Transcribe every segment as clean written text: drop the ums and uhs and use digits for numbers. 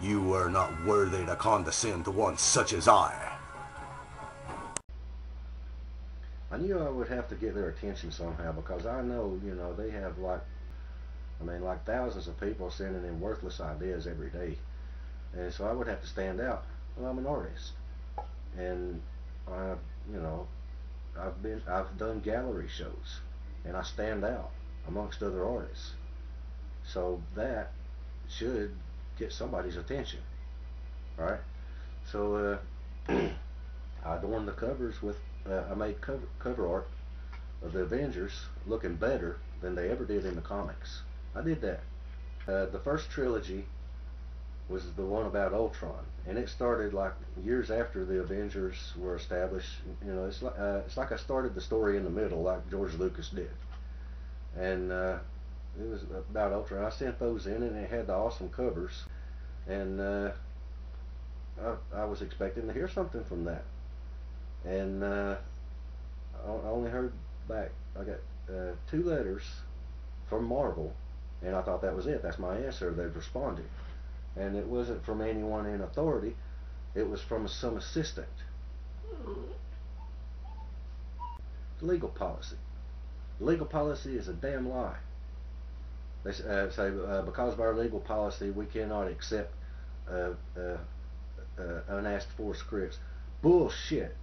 You are not worthy to condescend to one such as I. I knew I would have to get their attention somehow, because I know, you know, they have like, I mean, like thousands of people sending in worthless ideas every day. And so I would have to stand out. Well, I'm an artist. And I, you know, I've done gallery shows, and I stand out amongst other artists. So that should get somebody's attention, right? So I adorned the covers with, I made cover art of the Avengers looking better than they ever did in the comics. I did that. The first trilogy was the one about Ultron, and it started like years after the Avengers were established. You know, it's like I started the story in the middle, like George Lucas did, and it was about Ultron. I sent those in, and it had the awesome covers, and I was expecting to hear something from that, and I only heard back. I got 2 letters from Marvel, and I thought that was it. That's my answer. They've responded. And it wasn't from anyone in authority. It was from some assistant. Legal policy. Legal policy is a damn lie. They say because of our legal policy, we cannot accept unasked for scripts. Bullshit.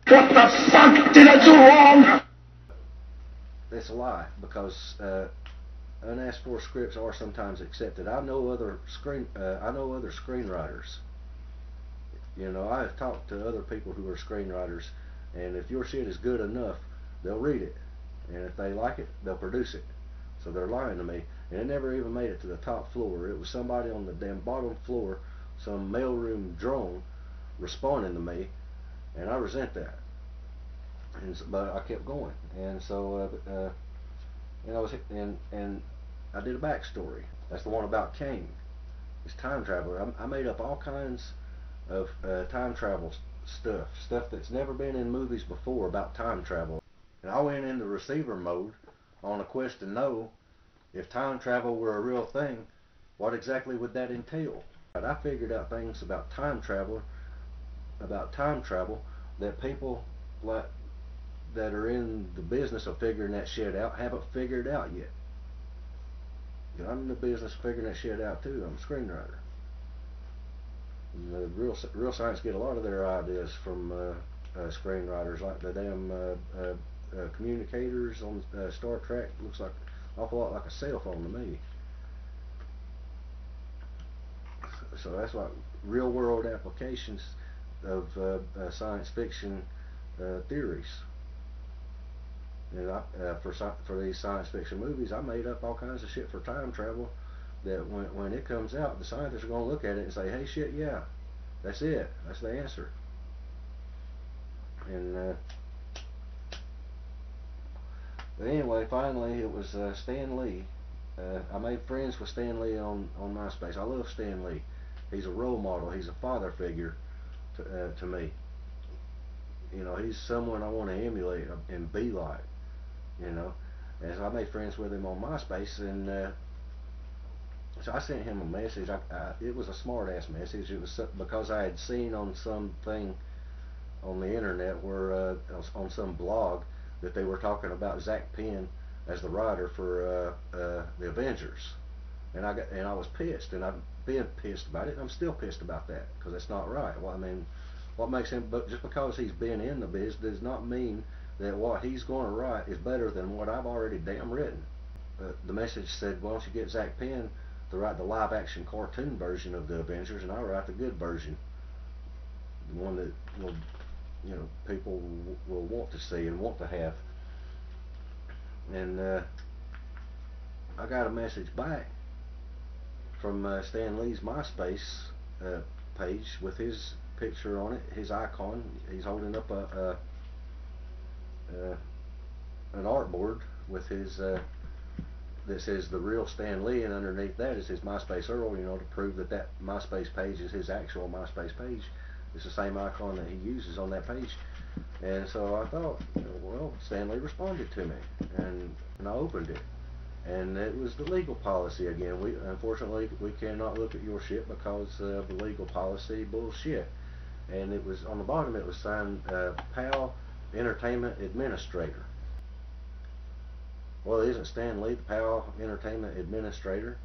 What the fuck did I do wrong? It's a lie, because unasked for scripts are sometimes accepted. I know other screenwriters. You know, I've talked to other people who are screenwriters, and if your shit is good enough, they'll read it, and if they like it, they'll produce it. So they're lying to me, and it never even made it to the top floor. It was somebody on the damn bottom floor, some mailroom drone, responding to me, and I resent that. But I kept going, and so and I did a backstory. That's the one about Kane. It's time travel. I made up all kinds of time travel stuff that's never been in movies before about time travel. And I went into receiver mode on a quest to know if time travel were a real thing, what exactly would that entail? But I figured out things about time travel that people like that are in the business of figuring that shit out haven't figured out yet. You know, I'm in the business of figuring that shit out too. I'm a screenwriter. And the real science get a lot of their ideas from screenwriters, like the damn communicators on Star Trek. Looks like an awful lot like a cell phone to me. So that's like real world applications of science fiction theories. And for these science fiction movies, I made up all kinds of shit for time travel that when it comes out, the scientists are going to look at it and say, hey, shit, yeah, that's it. That's the answer. And but anyway, finally, it was Stan Lee. I made friends with Stan Lee on MySpace. I love Stan Lee. He's a role model. He's a father figure to me. You know, he's someone I want to emulate and be like. You know, and so I made friends with him on MySpace, and so I sent him a message. It was a smart ass message. It was because I had seen on something on the internet where on some blog that they were talking about Zach Penn as the writer for the Avengers, and I was pissed, and I've been pissed about it. And I'm still pissed about that because it's not right. Well, I mean, what makes him? But just because he's been in the biz does not mean that what he's going to write is better than what I've already damn written. The message said, why don't you get Zach Penn to write the live action cartoon version of the Avengers, and I'll write the good version, the one that will, you know, people will want to see and want to have. And I got a message back from Stan Lee's MySpace page with his picture on it, his icon. He's holding up an artboard with his that says the real Stan Lee, and underneath that is his MySpace URL, you know, to prove that that MySpace page is his actual MySpace page. It's the same icon that he uses on that page. And so I thought, well, Stan Lee responded to me, and I opened it, And it was the legal policy again. Unfortunately we cannot look at your shit because of the legal policy bullshit. And it was on the bottom. It was signed PAL Entertainment Administrator. Well, it isn't Stan Lee, the PAL Entertainment Administrator.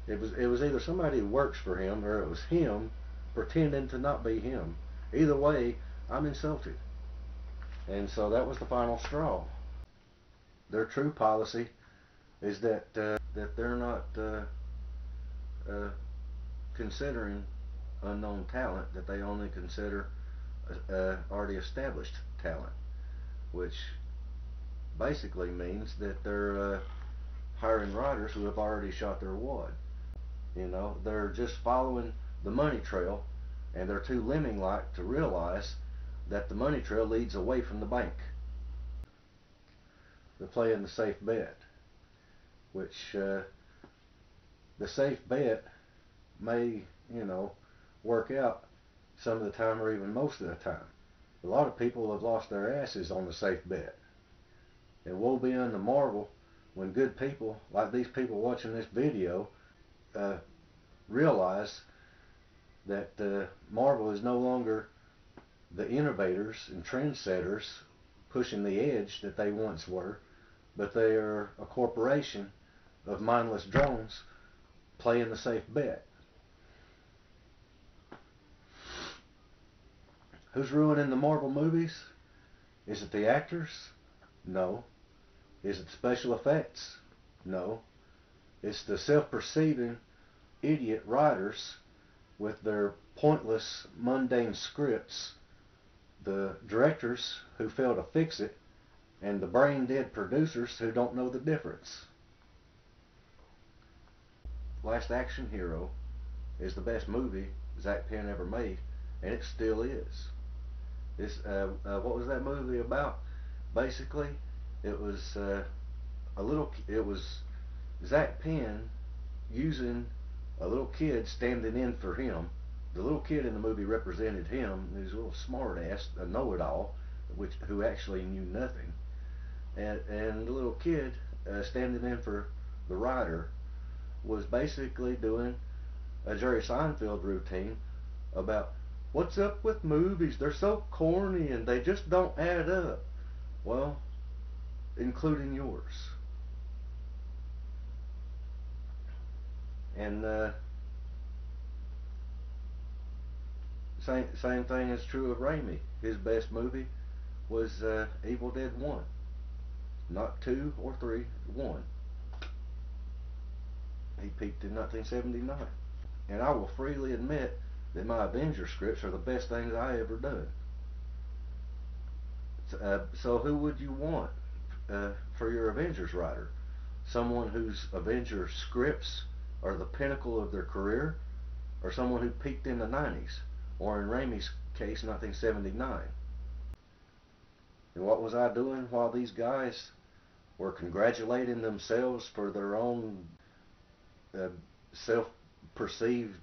It was either somebody who works for him or it was him pretending to not be him. Either way, I'm insulted. And so that was the final straw. Their true policy is that they're not considering unknown talent, that they only consider already established talent, which basically means that they're hiring writers who have already shot their wad. You know, they're just following the money trail, and they're too lemming-like to realize that the money trail leads away from the bank. They're playing the safe bet, which the safe bet may, you know, work out some of the time or even most of the time. A lot of people have lost their asses on the safe bet. And woe be unto Marvel when good people, like these people watching this video, realize that Marvel is no longer the innovators and trendsetters pushing the edge that they once were, but they are a corporation of mindless drones playing the safe bet. Who's ruining the Marvel movies? Is it the actors? No. Is it special effects? No. It's the self-perceiving idiot writers with their pointless, mundane scripts, the directors who fail to fix it, and the brain-dead producers who don't know the difference. Last Action Hero is the best movie Zach Penn ever made, and it still is. What was that movie about? Basically, it was Zach Penn using a little kid standing in for him. The little kid in the movie represented him. He was a little smart ass, a know-it-all, who actually knew nothing. And the little kid standing in for the writer was basically doing a Jerry Seinfeld routine about what's up with movies. They're so corny and they just don't add up. Well, including yours. And same thing is true of Raimi. His best movie was Evil Dead 1. Not 2 or 3, 1. He peaked in 1979. And I will freely admit that my Avengers scripts are the best things I ever done. So who would you want for your Avengers writer? Someone whose Avengers scripts are the pinnacle of their career, or someone who peaked in the 90s, or in Raimi's case, 1979? And what was I doing while these guys were congratulating themselves for their own self-perceived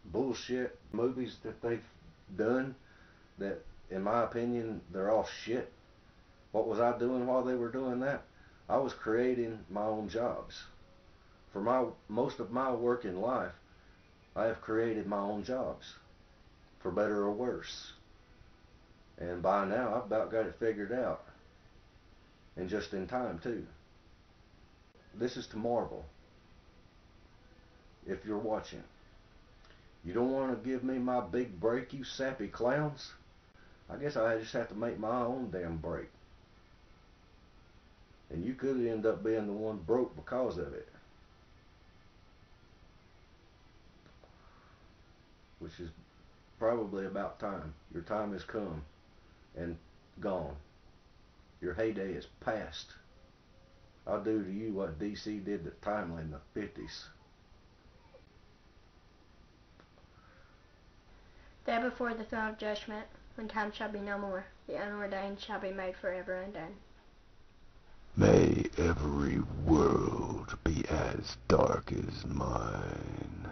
bullshit movies that they've done that, in my opinion, they're all shit? What was I doing while they were doing that? I was creating my own jobs. For most of my work in life, I have created my own jobs, for better or worse. And by now, I've about got it figured out. And just in time, too. This is to Marvel. If you're watching, you don't want to give me my big break, you sappy clowns? I guess I just have to make my own damn break. And you could end up being the one broke because of it. Which is probably about time. Your time has come and gone. Your heyday is past. I'll do to you what DC did to Timely in the 50s. There before the throne of judgment, when time shall be no more, the unordained shall be made forever undone. May every world be as dark as mine.